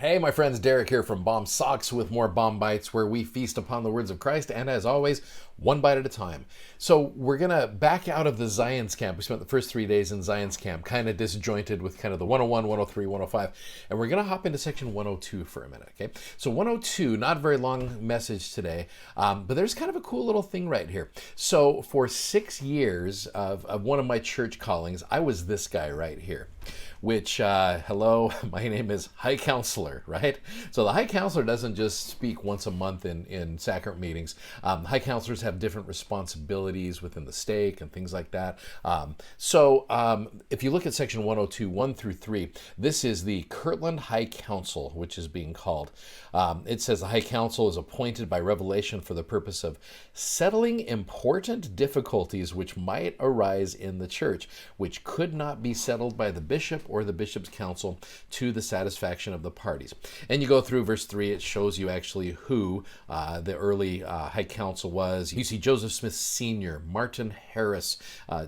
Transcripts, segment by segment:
Hey, my friends, Derek here from Bomb Socks with more Bomb Bites, where we feast upon the words of Christ, and as always, one bite at a time. So we're going to back out of the Zion's camp. We spent the first 3 days in Zion's camp, kind of disjointed with kind of the 101, 103, 105, and we're going to hop into section 102 for a minute, okay? So 102, not a very long message today, but there's kind of a cool little thing right here. So for 6 years of one of my church callings, I was this guy right here. Which, hello, my name is High Counselor, right? So the High Counselor doesn't just speak once a month in sacrament meetings. High Counselors have different responsibilities within the stake and things like that. If you look at section 102, 1 through 3, this is the Kirtland High Council, which is being called. It says the High Council is appointed by revelation for the purpose of settling important difficulties which might arise in the church, which could not be settled by the bishop or the bishop's council to the satisfaction of the parties. And you go through verse 3, it shows you actually who the early High Council was. You see Joseph Smith Sr., Martin Harris,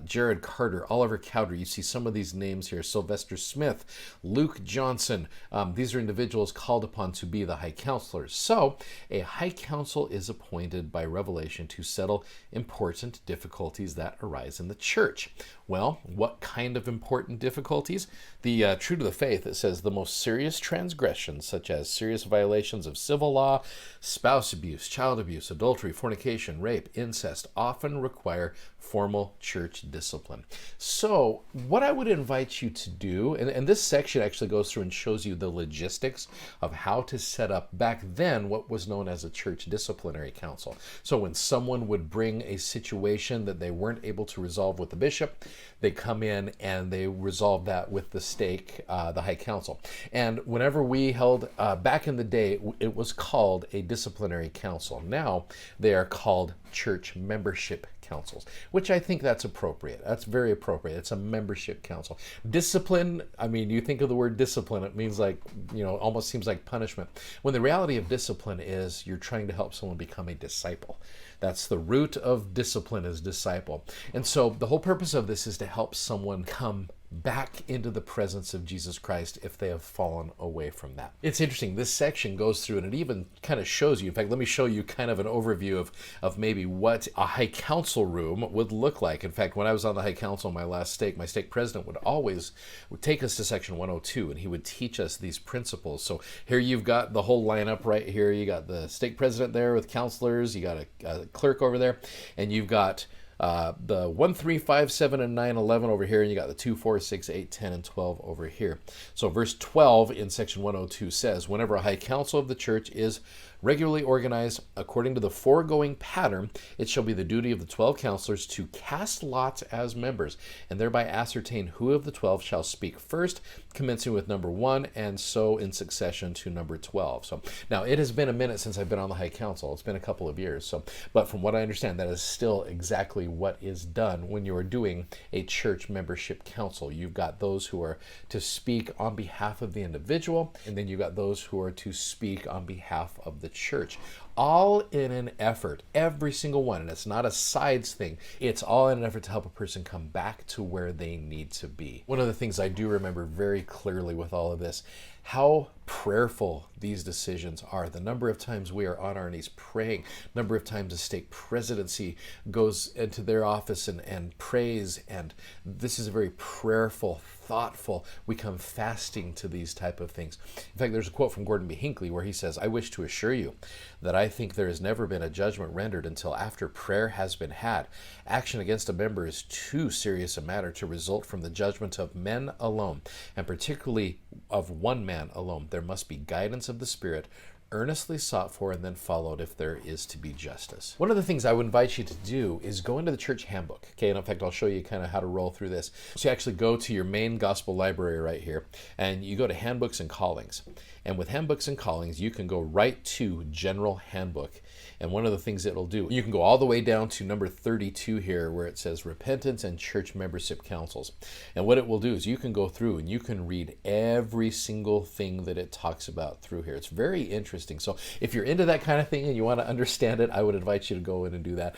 Jared Carter, Oliver Cowdery. You see some of these names here, Sylvester Smith, Luke Johnson. These are individuals called upon to be the High Counselors. So a High Council is appointed by revelation to settle important difficulties that arise in the church. Well, what kind of important difficulties? The true to the faith, it says the most serious transgressions, such as serious violations of civil law, spouse abuse, child abuse, adultery, fornication, rape, incest, often require formal church discipline. So what I would invite you to do, and this section actually goes through and shows you the logistics of how to set up back then what was known as a church disciplinary council. So when someone would bring a situation that they weren't able to resolve with the bishop, they come in and they resolve that with the stake, the High Council. And whenever we held, back in the day, it was called a disciplinary council. Now they are called church membership councils, which I think that's appropriate. That's very appropriate. It's a membership council. Discipline, I mean, you think of the word discipline, it means like, almost seems like punishment. When the reality of discipline is you're trying to help someone become a disciple. That's the root of discipline, is disciple. And so the whole purpose of this is to help someone come back into the presence of Jesus Christ if they have fallen away from that. It's interesting, this section goes through and it even kind of shows you, in fact, let me show you kind of an overview of maybe what a High Council room would look like. In fact, when I was on the High Council, my last stake, my stake president would take us to section 102 and he would teach us these principles. So here you've got the whole lineup right here. You got the stake president there with counselors, you got a clerk over there, and you've got the 1, 3, 5, 7, and 9, 11 over here, and you got the 2, 4, 6, 8, 10, and 12 over here. So verse 12 in section 102 says, whenever a High Council of the church is regularly organized according to the foregoing pattern, it shall be the duty of the 12 counselors to cast lots as members, and thereby ascertain who of the 12 shall speak first, commencing with number 1, and so in succession to number 12. So now it has been a minute since I've been on the High Council. It's been a couple of years. But from what I understand, that is still exactly what is done when you are doing a church membership council. You've got those who are to speak on behalf of the individual, and then you've got those who are to speak on behalf of the church. All in an effort, every single one, and it's not a sides thing, it's all in an effort to help a person come back to where they need to be. One of the things I do remember very clearly with all of this, how prayerful these decisions are. The number of times we are on our knees praying, number of times the stake presidency goes into their office and prays, and this is a very prayerful, thoughtful, we come fasting to these type of things. In fact, there's a quote from Gordon B. Hinckley where he says, I wish to assure you that I think there has never been a judgment rendered until after prayer has been had. Action against a member is too serious a matter to result from the judgment of men alone, and particularly of one man alone. There must be guidance of the Spirit, earnestly sought for and then followed if there is to be justice. One of the things I would invite you to do is go into the church handbook. Okay, and in fact, I'll show you kind of how to roll through this. So you actually go to your main gospel library right here, and you go to handbooks and callings. And with handbooks and callings, you can go right to general handbook. And one of the things it'll do, you can go all the way down to number 32 here where it says repentance and church membership councils. And what it will do is you can go through and you can read every single thing that it talks about through here. It's very interesting. interesting. So if you're into that kind of thing and you want to understand it, I would invite you to go in and do that.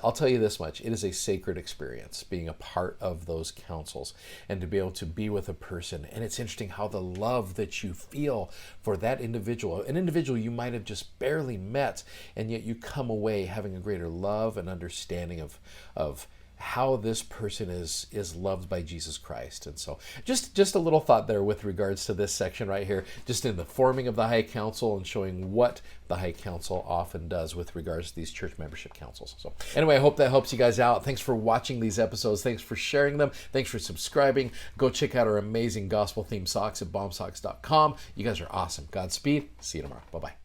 I'll tell you this much, it is a sacred experience being a part of those councils and to be able to be with a person. And it's interesting how the love that you feel for that individual, an individual you might have just barely met, and yet you come away having a greater love and understanding of how this person is loved by Jesus Christ. And so just a little thought there with regards to this section right here, just in the forming of the High Council and showing what the High Council often does with regards to these church membership councils. So anyway, I hope that helps you guys out. Thanks for watching these episodes. Thanks for sharing them. Thanks for subscribing. Go check out our amazing gospel themed socks at bombsocks.com. You guys are awesome. Godspeed. See you tomorrow. Bye-bye.